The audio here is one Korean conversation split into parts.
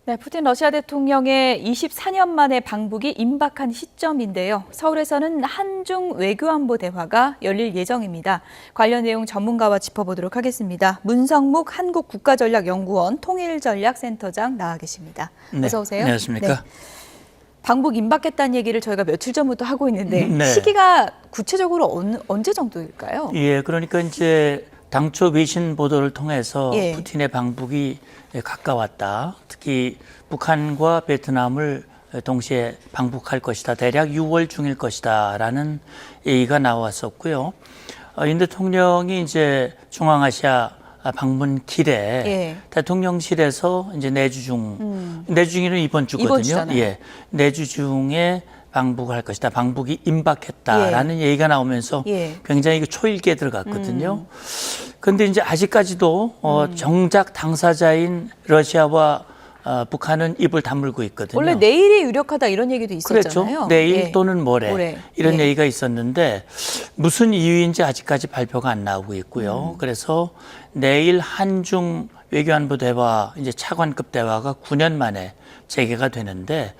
네, 푸틴 러시아 대통령의 24년 만에 방북이 임박한 시점인데요. 서울에서는 한중 외교안보 대화가 열릴 예정입니다. 관련 내용 전문가와 짚어보도록 하겠습니다. 문성묵 한국국가전략연구원 통일전략센터장 나와 계십니다. 어서 오세요. 네, 안녕하십니까. 네. 방북 임박했다는 얘기를 저희가 며칠 전부터 하고 있는데 네. 시기가 구체적으로 언제 정도일까요? 예, 그러니까 이제 당초 외신 보도를 통해서 예. 푸틴의 방북이 가까웠다. 특히 북한과 베트남을 동시에 방북할 것이다. 대략 6월 중일 것이다라는 얘기가 나왔었고요. 윤 대통령이 이제 중앙아시아 방문 길에 예. 대통령실에서 이제 내주 중에는 이번 주거든요. 이번 주잖아요. 예, 내주 중에 방북을 할 것이다. 방북이 임박했다라는 얘기가 나오면서 예. 굉장히 초일기에 들어갔거든요. 그런데 이제 아직까지도 정작 당사자인 러시아와 북한은 입을 다물고 있거든요. 원래 내일이 유력하다 이런 얘기도 있었잖아요. 그렇죠. 내일 예. 또는 모레 이런 예. 얘기가 있었는데 무슨 이유인지 아직까지 발표가 안 나오고 있고요. 그래서 내일 한중 외교안보 대화 이제 차관급 대화가 9년 만에 재개가 되는데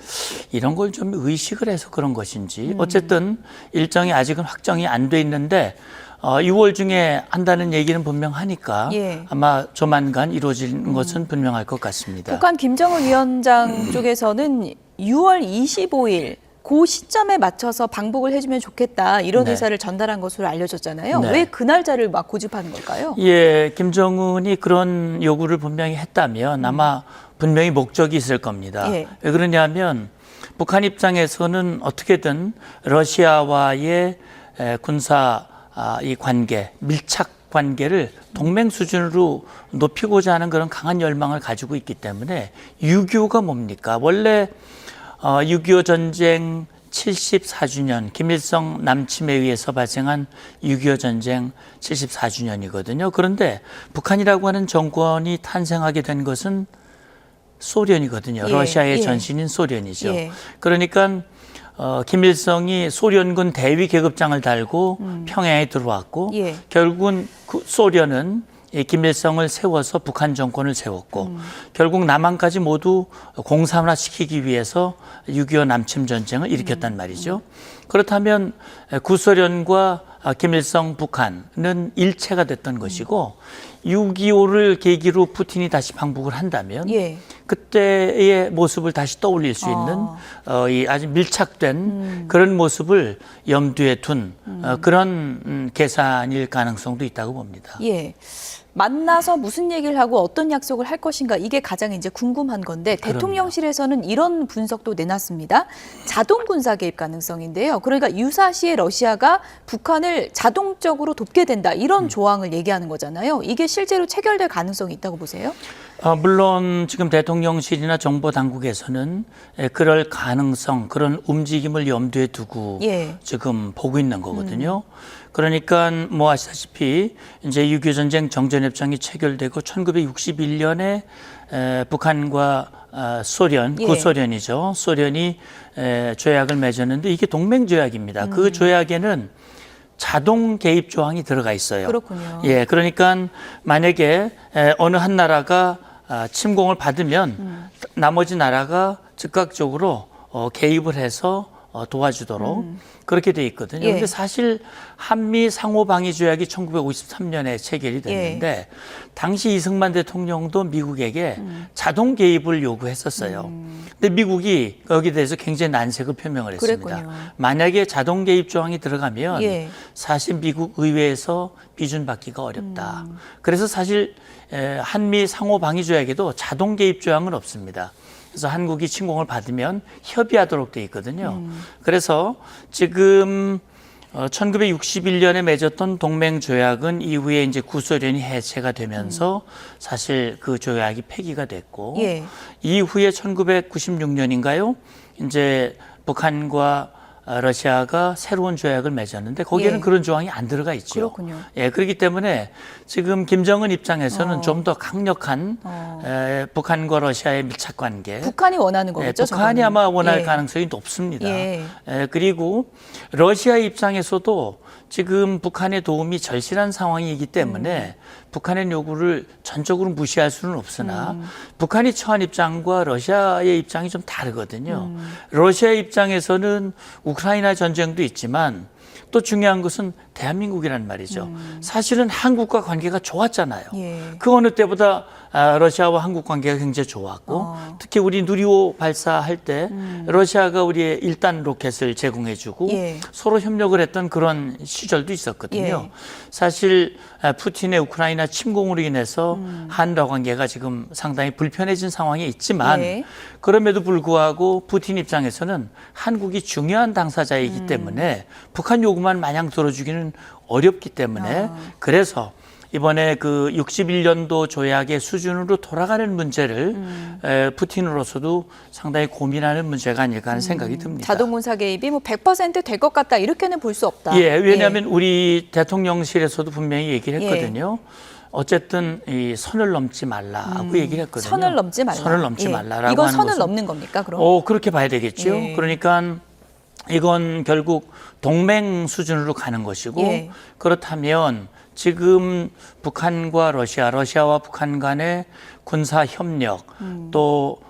이런 걸 좀 의식을 해서 그런 것인지 어쨌든 일정이 아직은 확정이 안 돼 있는데 6월 중에 한다는 얘기는 분명하니까 예. 아마 조만간 이루어지는 것은 분명할 것 같습니다. 북한 김정은 위원장 쪽에서는 6월 25일 그 시점에 맞춰서 방북을 해주면 좋겠다 이런 네. 의사를 전달한 것으로 알려졌잖아요. 네. 왜 그 날짜를 막 고집하는 걸까요? 예, 김정은이 그런 요구를 분명히 했다면 아마 분명히 목적이 있을 겁니다. 예. 왜 그러냐면 북한 입장에서는 어떻게든 러시아와의 군사 이 관계, 밀착 관계를 동맹 수준으로 높이고자 하는 그런 강한 열망을 가지고 있기 때문에 6.25가 뭡니까? 원래 6.25 전쟁 74주년, 김일성 남침에 의해서 발생한 6.25 전쟁 74주년이거든요. 그런데 북한이라고 하는 정권이 탄생하게 된 것은 소련이거든요. 예, 러시아의 예. 전신인 소련이죠. 예. 그러니까 김일성이 소련군 대위 계급장을 달고 평양에 들어왔고 예. 결국은 그 소련은 이 김일성을 세워서 북한 정권을 세웠고 결국 남한까지 모두 공산화시키기 위해서 6.25 남침 전쟁을 일으켰단 말이죠. 그렇다면 구소련과 김일성 북한은 일체가 됐던 것이고 6.25를 계기로 푸틴이 다시 방북을 한다면 예. 그때의 모습을 다시 떠올릴 수 있는 이 아주 밀착된 그런 모습을 염두에 둔 그런 계산일 가능성도 있다고 봅니다. 예. 만나서 무슨 얘기를 하고 어떤 약속을 할 것인가 이게 가장 이제 궁금한 건데 그럼요. 대통령실에서는 이런 분석도 내놨습니다. 자동 군사 개입 가능성인데요. 그러니까 유사시에 러시아가 북한을 자동적으로 돕게 된다 이런 조항을 얘기하는 거잖아요. 이게 실제로 체결될 가능성이 있다고 보세요? 물론 지금 대통령실이나 정보 당국에서는 그럴 가능성, 그런 움직임을 염두에 두고 예. 지금 보고 있는 거거든요. 그러니까 뭐 아시다시피 이제 6.25 전쟁 정전협정이 체결되고 1961년에 북한과 소련, 예. 구소련이죠. 소련이 조약을 맺었는데 이게 동맹 조약입니다. 그 조약에는 자동 개입 조항이 들어가 있어요. 그렇군요. 예, 그러니까 만약에 어느 한 나라가 침공을 받으면 나머지 나라가 즉각적으로 개입을 해서 도와주도록 그렇게 돼 있거든요. 예. 그런데 사실 한미 상호방위 조약이 1953년에 체결이 됐는데 당시 이승만 대통령도 미국에게 자동 개입을 요구했었어요. 근데 미국이 거기에 대해서 굉장히 난색을 표명을 했습니다. 그랬군요. 만약에 자동 개입 조항이 들어가면 예. 사실 미국 의회에서 비준받기가 어렵다. 그래서 사실 한미 상호방위 조약에도 자동 개입 조항은 없습니다. 그래서 한국이 침공을 받으면 협의하도록 돼 있거든요. 그래서 지금 1961년에 맺었던 동맹 조약은 이후에 이제 구소련이 해체가 되면서 사실 그 조약이 폐기가 됐고 예. 이후에 1996년인가요? 이제 북한과 러시아가 새로운 조약을 맺었는데 거기에는 예. 그런 조항이 안 들어가 있죠. 그렇군요. 예, 그렇기 때문에 지금 김정은 입장에서는 좀 더 강력한 북한과 러시아의 밀착 관계. 북한이 원하는 거겠죠? 북한이 저거는. 아마 원할 예. 가능성이 높습니다. 예. 그리고 러시아 입장에서도 지금 북한의 도움이 절실한 상황이기 때문에 북한의 요구를 전적으로 무시할 수는 없으나 북한이 처한 입장과 러시아의 입장이 좀 다르거든요. 러시아의 입장에서는 우크라이나 전쟁도 있지만 또 중요한 것은 대한민국이란 말이죠. 사실은 한국과 관계가 좋았잖아요. 예. 그 어느 때보다 러시아와 한국 관계가 굉장히 좋았고 특히 우리 누리호 발사할 때 러시아가 우리의 1단 로켓을 제공해주고 예. 서로 협력을 했던 그런 시절도 있었거든요. 예. 사실 푸틴의 우크라이나 침공으로 인해서 한러 관계가 지금 상당히 불편해진 상황에 있지만 예. 그럼에도 불구하고 푸틴 입장에서는 한국이 중요한 당사자이기 때문에 북한 요구만 마냥 들어주기는 어렵기 때문에 그래서 이번에 그 61년도 조약의 수준으로 돌아가는 문제를 푸틴으로서도 상당히 고민하는 문제가 아닐까 하는 생각이 듭니다. 자동문사 개입이 뭐 100%될 것 같다 이렇게는 볼 수 없다. 예, 왜냐하면 우리 대통령실에서도 분명히 얘기를 했거든요. 어쨌든 이 선을 넘지 말라고 얘기를 했거든요. 선을 넘지 말라. 선을 넘지 말라라고 이건 하는 선을 것은 넘는 겁니까? 그럼? 그렇게 봐야 되겠죠. 예. 그러니까 이건 결국 동맹 수준으로 가는 것이고 예. 그렇다면 지금 북한과 러시아와 북한 간의 군사 협력 또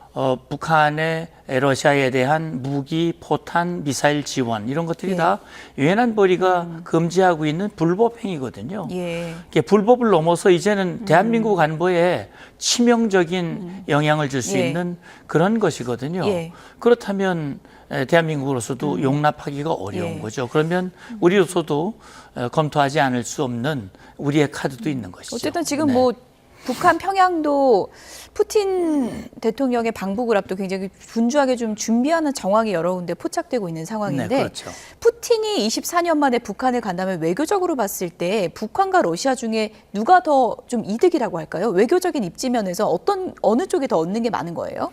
북한의 러시아에 대한 무기, 포탄, 미사일 지원 이런 것들이 예. 다 유엔 안보리가 금지하고 있는 불법 행위거든요. 예. 이게 불법을 넘어서 이제는 대한민국 안보에 치명적인 영향을 줄 수 예. 있는 그런 것이거든요. 예. 그렇다면 대한민국으로서도 용납하기가 어려운 예. 거죠. 그러면 우리로서도 검토하지 않을 수 없는 우리의 카드도 있는 것이죠. 어쨌든 지금 네. 뭐 북한 평양도 푸틴 대통령의 방북을 앞두고 굉장히 분주하게 좀 준비하는 정황이 여러 군데 포착되고 있는 상황인데 네, 그렇죠. 푸틴이 24년 만에 북한을 간다면 외교적으로 봤을 때 북한과 러시아 중에 누가 더 좀 이득이라고 할까요? 외교적인 입지면에서 어느 쪽이 더 얻는 게 많은 거예요?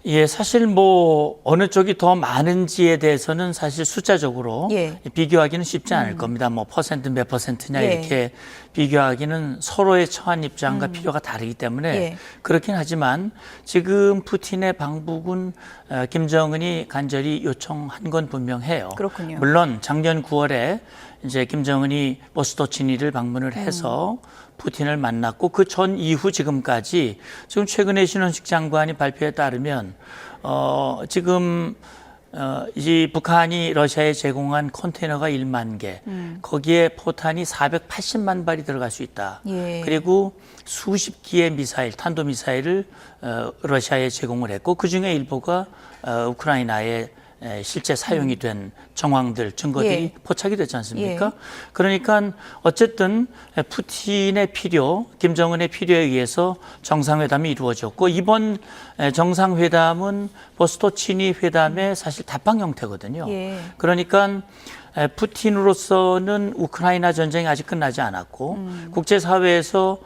예, 사실 뭐 어느 쪽이 더 많은지에 대해서는 사실 숫자적으로 예. 비교하기는 쉽지 않을 겁니다. 뭐 퍼센트 몇 퍼센트냐 예. 이렇게 비교하기는 서로의 처한 입장과 필요가 다르기 때문에 예. 그렇긴 하지만 지금 푸틴의 방북은 김정은이 간절히 요청한 건 분명해요. 그렇군요. 물론 작년 9월에 이제 김정은이 보스토치니를 방문을 해서 푸틴을 만났고 그 전 이후 지금까지 지금 최근에 신원식 장관이 발표에 따르면 지금 이 북한이 러시아에 제공한 컨테이너가 1만 개, 거기에 포탄이 480만 발이 들어갈 수 있다. 예. 그리고 수십 기의 미사일, 탄도미사일을 러시아에 제공을 했고 그 중에 일부가 우크라이나에 실제 사용이 된 정황들, 증거들이 예. 포착이 됐지 않습니까? 예. 그러니까 어쨌든 푸틴의 필요, 김정은의 필요에 의해서 정상회담이 이루어졌고 이번 정상회담은 보스토치니 회담의 사실 답방 형태거든요. 예. 그러니까 푸틴으로서는 우크라이나 전쟁이 아직 끝나지 않았고 국제사회에서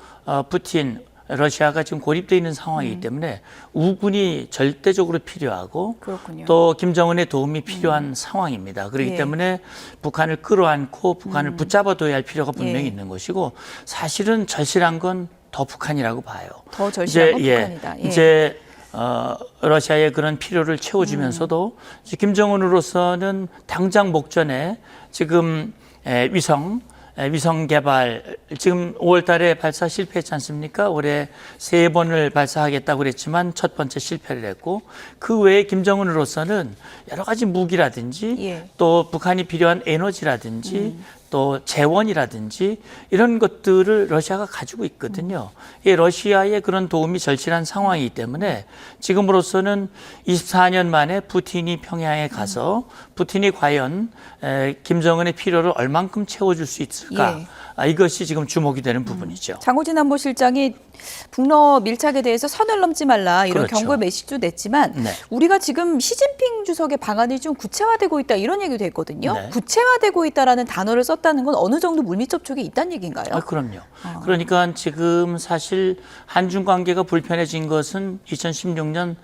푸틴, 러시아가 지금 고립되어 있는 상황이기 때문에 우군이 절대적으로 필요하고 그렇군요. 또 김정은의 도움이 필요한 상황입니다. 그렇기 예. 때문에 북한을 끌어안고 북한을 붙잡아둬야 할 필요가 분명히 예. 있는 것이고 사실은 절실한 건 더 북한이라고 봐요. 더 절실한 건 이제, 북한이다. 예. 이제 러시아의 그런 필요를 채워주면서도 이제 김정은으로서는 당장 목전에 지금 위성 개발 지금 5월 달에 발사 실패했지 않습니까? 올해 3번을 발사하겠다고 그랬지만 첫 번째 실패를 했고 그 외에 김정은으로서는 여러 가지 무기라든지 예. 또 북한이 필요한 에너지라든지 또 재원이라든지 이런 것들을 러시아가 가지고 있거든요. 이 러시아의 그런 도움이 절실한 상황이기 때문에 지금으로서는 24년 만에 푸틴이 평양에 가서 푸틴이 과연 김정은의 필요를 얼만큼 채워줄 수 있을까? 예. 이것이 지금 주목이 되는 부분이죠. 장호진 안보실장이 북러 밀착에 대해서 선을 넘지 말라 이런 그렇죠. 경고의 메시지도 냈지만 네. 우리가 지금 시진핑 주석의 방안이 좀 구체화되고 있다 이런 얘기도 했거든요. 네. 구체화되고 있다라는 단어를 썼다는 건 어느 정도 물밑 접촉이 있다는 얘기인가요? 그럼요. 그러니까 지금 사실 한중 관계가 불편해진 것은 2016년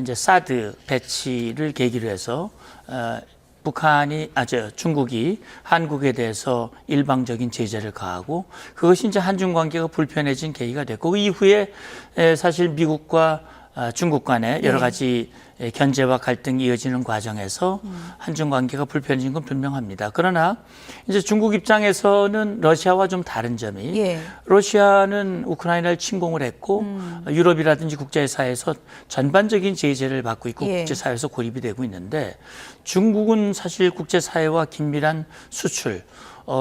이제 사드 배치를 계기로 해서 중국이 한국에 대해서 일방적인 제재를 가하고 그것이 이제 한중 관계가 불편해진 계기가 됐고 그 이후에 사실 미국과 중국 간에 여러 가지 견제와 갈등이 이어지는 과정에서 한중 관계가 불편해진 건 분명합니다. 그러나 이제 중국 입장에서는 러시아와 좀 다른 점이 러시아는 우크라이나를 침공을 했고 유럽이라든지 국제사회에서 전반적인 제재를 받고 있고 국제사회에서 고립이 되고 있는데 중국은 사실 국제사회와 긴밀한 수출,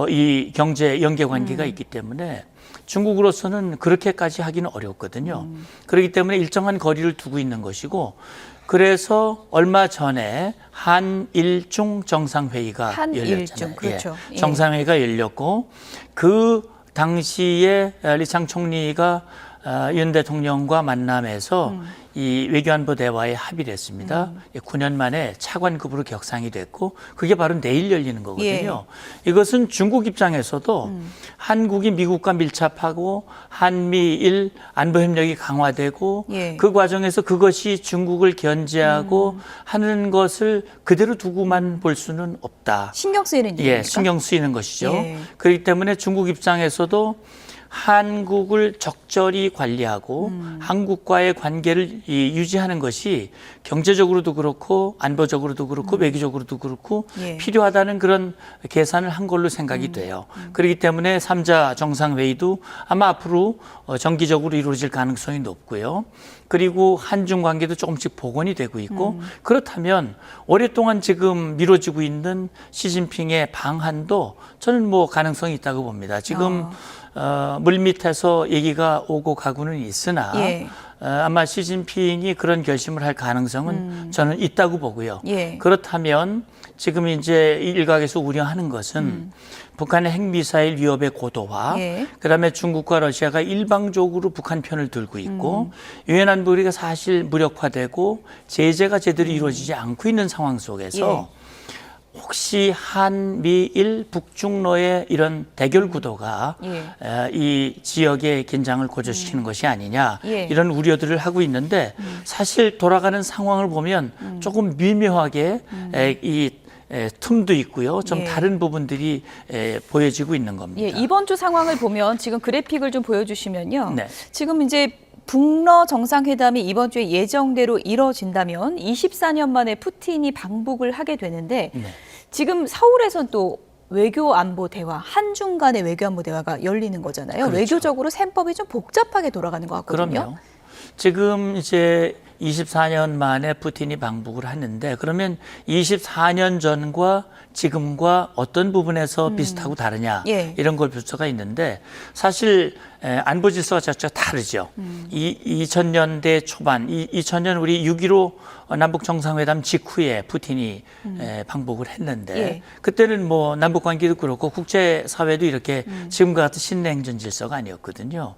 이 경제 연계 관계가 있기 때문에 중국으로서는 그렇게까지 하기는 어렵거든요. 그렇기 때문에 일정한 거리를 두고 있는 것이고 그래서 얼마 전에 한일중 정상회의가 열렸잖아요. 그렇죠. 정상회의가 열렸고 그 당시에 리창 총리가 윤 대통령과 만남에서 이 외교안보 대화에 합의를 했습니다. 9년 만에 차관급으로 격상이 됐고 그게 바로 내일 열리는 거거든요. 이것은 중국 입장에서도 한국이 미국과 밀접하고 한미일 안보협력이 강화되고 그 과정에서 그것이 중국을 견제하고 하는 것을 그대로 두고만 볼 수는 없다. 신경 쓰이는 일입니까? 신경 쓰이는 것이죠. 그렇기 때문에 중국 입장에서도 한국을 적절히 관리하고 한국과의 관계를 유지하는 것이 경제적으로도 그렇고 안보적으로도 그렇고 외교적으로도 그렇고 필요하다는 그런 계산을 한 걸로 생각이 돼요. 그렇기 때문에 3자 정상회의도 아마 앞으로 정기적으로 이루어질 가능성이 높고요. 그리고 한중 관계도 조금씩 복원이 되고 있고 그렇다면 오랫동안 지금 미뤄지고 있는 시진핑의 방한도 저는 뭐 가능성이 있다고 봅니다. 지금 물밑에서 얘기가 오고 가고는 있으나 아마 시진핑이 그런 결심을 할 가능성은 저는 있다고 보고요. 그렇다면 지금 이제 일각에서 우려하는 것은 북한의 핵미사일 위협의 고도화, 그다음에 중국과 러시아가 일방적으로 북한 편을 들고 있고 유엔 안보리가 사실 무력화되고 제재가 제대로 이루어지지 않고 있는 상황 속에서 혹시 한미일 북중로의 이런 대결 구도가 이 지역의 긴장을 고조시키는 것이 아니냐 이런 우려들을 하고 있는데 사실 돌아가는 상황을 보면 조금 미묘하게 이 틈도 있고요. 좀 다른 부분들이 보여지고 있는 겁니다. 이번 주 상황을 보면 지금 그래픽을 좀 보여주시면요. 지금 이제 북러 정상회담이 이번 주에 예정대로 이뤄진다면 24년 만에 푸틴이 방북을 하게 되는데 지금 서울에선 또 외교안보 대화, 한중 간의 외교안보 대화가 열리는 거잖아요. 외교적으로 셈법이 좀 복잡하게 돌아가는 것 같거든요. 그럼요. 지금 이제 24년 만에 푸틴이 방북을 하는데 그러면 24년 전과 지금과 어떤 부분에서 비슷하고 다르냐 이런 걸 볼 수가 있는데 사실 안보 질서가 자체가 다르죠. 2000년대 초반, 2000년 우리 6.15 남북 정상회담 직후에 푸틴이 방북을 했는데 그때는 뭐 남북 관계도 그렇고 국제 사회도 이렇게 지금과 같은 신냉전 질서가 아니었거든요.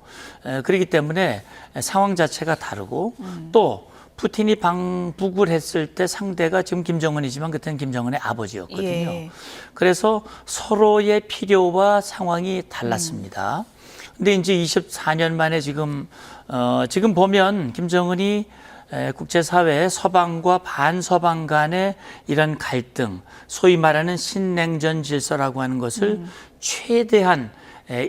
그렇기 때문에 상황 자체가 다르고 또 푸틴이 방북을 했을 때 상대가 지금 김정은이지만 그때는 김정은의 아버지였거든요. 그래서 서로의 필요와 상황이 달랐습니다. 근데 이제 24년 만에 지금 보면 김정은이 국제사회 서방과 반서방 간의 이런 갈등, 소위 말하는 신냉전 질서라고 하는 것을 최대한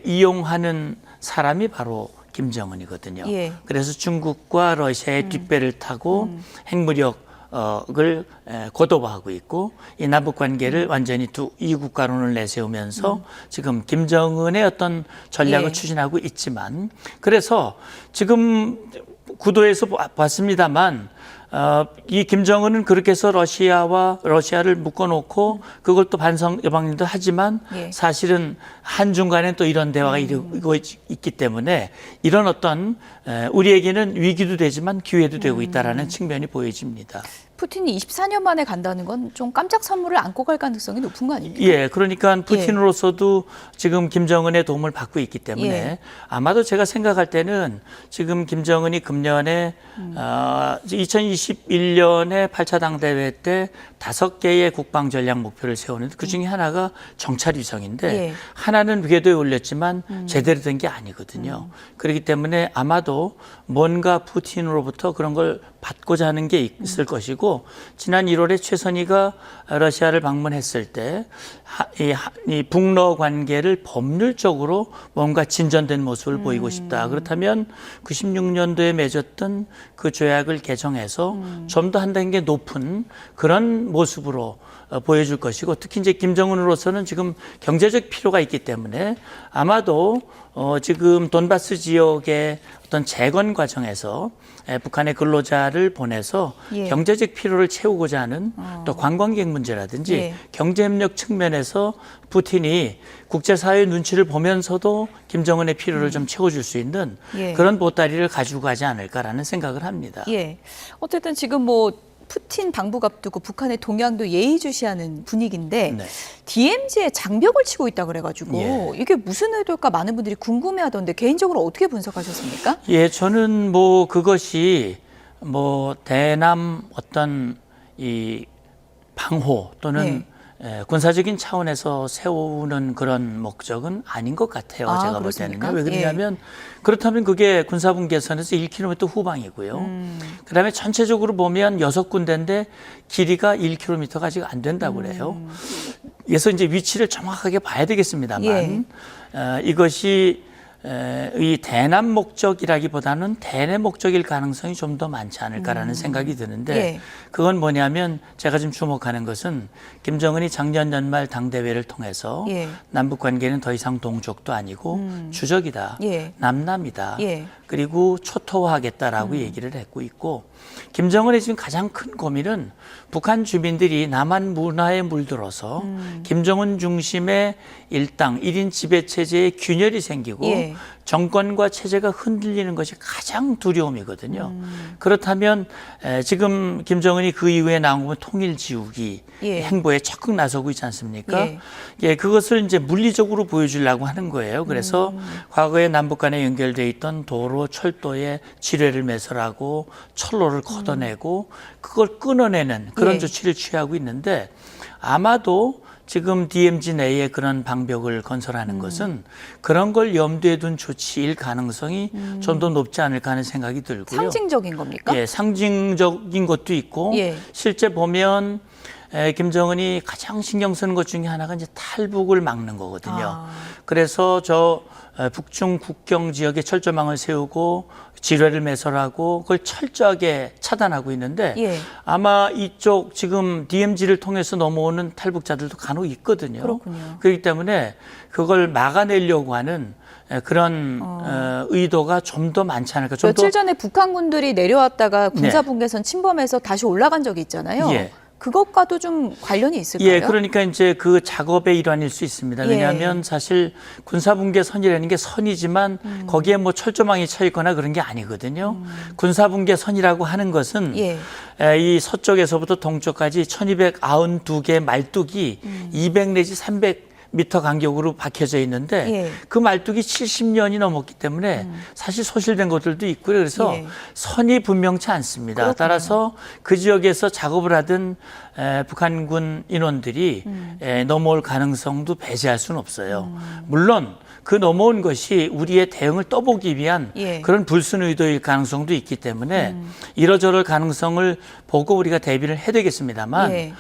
이용하는 사람이 바로 김정은이거든요. 그래서 중국과 러시아의 뒷배를 타고 핵무력을 고도화하고 있고 이 남북 관계를 완전히 이 국가론을 내세우면서 지금 김정은의 어떤 전략을 추진하고 있지만 그래서 지금 구도에서 봤습니다만 이 김정은은 그렇게 해서 러시아를 묶어놓고 그걸 또 반성여방도 하지만 사실은 한중 간에 또 이런 대화가 이루어지고 있기 때문에 이런 어떤 우리에게는 위기도 되지만 기회도 되고 있다라는 측면이 보여집니다. 푸틴이 24년 만에 간다는 건 좀 깜짝 선물을 안고 갈 가능성이 높은 거 아닙니까? 그러니까 푸틴으로서도 지금 김정은의 도움을 받고 있기 때문에 아마도 제가 생각할 때는 지금 김정은이 금년에 2021년에 8차 당대회 때 5개의 국방 전략 목표를 세우는데 그중에 하나가 정찰 위성인데 하나는 궤도에 올렸지만 제대로 된 게 아니거든요. 그렇기 때문에 아마도 뭔가 푸틴으로부터 그런 걸 받고자 하는 게 있을 것이고 지난 1월에 최선희가 러시아를 방문했을 때 이 북러 관계를 법률적으로 뭔가 진전된 모습을 보이고 싶다. 그렇다면 96년도에 맺었던 그 조약을 개정해서 좀 더 한 단계 높은 그런 모습으로 보여줄 것이고 특히 이제 김정은으로서는 지금 경제적 필요가 있기 때문에 아마도 지금 돈바스 지역의 어떤 재건 과정에서 북한의 근로자를 보내서 예. 경제적 필요를 채우고자 하는 또 관광객 문제라든지 예. 경제협력 측면에서 푸틴이 국제사회의 눈치를 보면서도 김정은의 필요를 좀 채워줄 수 있는 예. 그런 보따리를 가지고 가지 않을까라는 생각을 합니다. 예. 어쨌든 지금 뭐 푸틴 방북 앞두고 북한의 동향도 예의주시하는 분위기인데 네. DMZ에 장벽을 치고 있다 그래가지고 예. 이게 무슨 의도일까 많은 분들이 궁금해하던데 개인적으로 어떻게 분석하셨습니까? 예, 저는 뭐 그것이 뭐 대남 어떤 이 방호 또는 군사적인 차원에서 세우는 그런 목적은 아닌 것 같아요. 아, 제가 볼 그렇습니까? 때는요. 왜 그러냐면 그렇다면 그게 군사분계선에서 1km 후방이고요. 그다음에 전체적으로 보면 6군데인데 길이가 1km가 아직 안 된다고 그래요. 그래서 이제 위치를 정확하게 봐야 되겠습니다만 이것이 이 대남 목적이라기보다는 대내 목적일 가능성이 좀 더 많지 않을까라는 생각이 드는데 예. 그건 뭐냐면 제가 지금 주목하는 것은 김정은이 작년 연말 당대회를 통해서 예. 남북 관계는 더 이상 동족도 아니고 주적이다, 예. 남남이다, 예. 그리고 초토화하겠다라고 얘기를 했고 있고 김정은의 지금 가장 큰 고민은 북한 주민들이 남한 문화에 물들어서 김정은 중심의 일당 1인 지배체제에 균열이 생기고 예. 정권과 체제가 흔들리는 것이 가장 두려움이거든요. 그렇다면 지금 김정은이 그 이후에 나온 건 통일 지우기 예. 행보에 적극 나서고 있지 않습니까? 예. 예, 그것을 이제 물리적으로 보여주려고 하는 거예요. 그래서 과거에 남북 간에 연결돼 있던 도로, 철도에 지뢰를 매설하고 철로를 걷어내고 그걸 끊어내는 그런 예. 조치를 취하고 있는데 아마도 지금 DMZ 내에 그런 방벽을 건설하는 것은 그런 걸 염두에 둔 조치일 가능성이 좀 더 높지 않을까 하는 생각이 들고요. 상징적인 겁니까? 예, 상징적인 것도 있고 예. 실제 보면 김정은이 가장 신경 쓰는 것 중에 하나가 이제 탈북을 막는 거거든요. 그래서 저 북중 국경 지역에 철조망을 세우고 지뢰를 매설하고 그걸 철저하게 차단하고 있는데 예. 아마 이쪽 지금 DMZ를 통해서 넘어오는 탈북자들도 간혹 있거든요. 그렇군요. 그렇기 때문에 그걸 막아내려고 하는 그런 의도가 좀 더 많지 않을까. 좀 며칠 더 전에 북한군들이 내려왔다가 군사분계선 침범해서 다시 올라간 적이 있잖아요. 예. 그것과도 좀 관련이 있을까요? 예, 그러니까 이제 그 작업의 일환일 수 있습니다. 예. 왜냐하면 사실 군사분계선이라는 게 선이지만 거기에 뭐 철조망이 쳐 있거나 그런 게 아니거든요. 군사분계선이라고 하는 것은 예. 이 서쪽에서부터 동쪽까지 1292개 말뚝이 200 내지 300 미터 간격으로 박혀져 있는데 예. 그 말뚝이 70년이 넘었기 때문에 사실 소실된 것들도 있고요. 그래서 예. 선이 분명치 않습니다. 그렇군요. 따라서 그 지역에서 작업을 하던 북한군 인원들이 넘어올 가능성도 배제할 수는 없어요. 물론 그 넘어온 것이 우리의 대응을 떠보기 위한 예. 그런 불순 의도일 가능성도 있기 때문에 이러저럴 가능성을 보고 우리가 대비를 해야 되겠습니다만 예.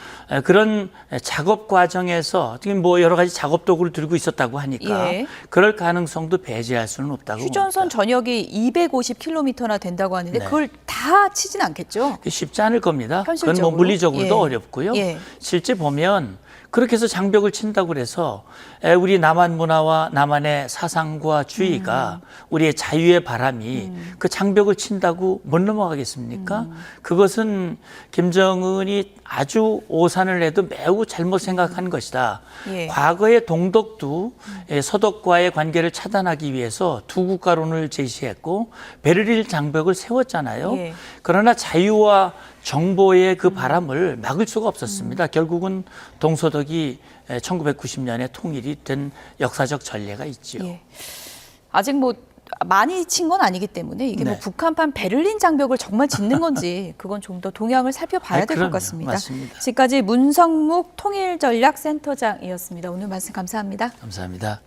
그런 작업 과정에서 지금 뭐 여러 가지 작업 도구를 들고 있었다고 하니까 예. 그럴 가능성도 배제할 수는 없다고 휴전선 봅니다. 전역이 250km나 된다고 하는데 네. 그걸 다 치진 않겠죠? 쉽지 않을 겁니다. 그건 현실적으로? 뭐 물리적으로도 예. 어렵고요. 예. 실제 보면 그렇게 해서 장벽을 친다고 그래서 우리 남한 문화와 남한의 사상과 주의가 우리의 자유의 바람이 그 장벽을 친다고 못 넘어가겠습니까? 그것은 김정은이 아주 오산을 해도 매우 잘못 생각한 것이다. 예. 과거의 동독도 서독과의 관계를 차단하기 위해서 두 국가론을 제시했고 베를린 장벽을 세웠잖아요. 예. 그러나 자유와 정보의 그 바람을 막을 수가 없었습니다. 결국은 동서독이 1990년에 통일이 된 역사적 전례가 있죠. 예. 아직 뭐 많이 친 건 아니기 때문에 이게 뭐 네. 북한판 베를린 장벽을 정말 짓는 건지 그건 좀 더 동향을 살펴봐야 될 것 그럼요. 같습니다. 맞습니다. 지금까지 문성묵 통일전략센터장이었습니다. 오늘 말씀 감사합니다. 감사합니다.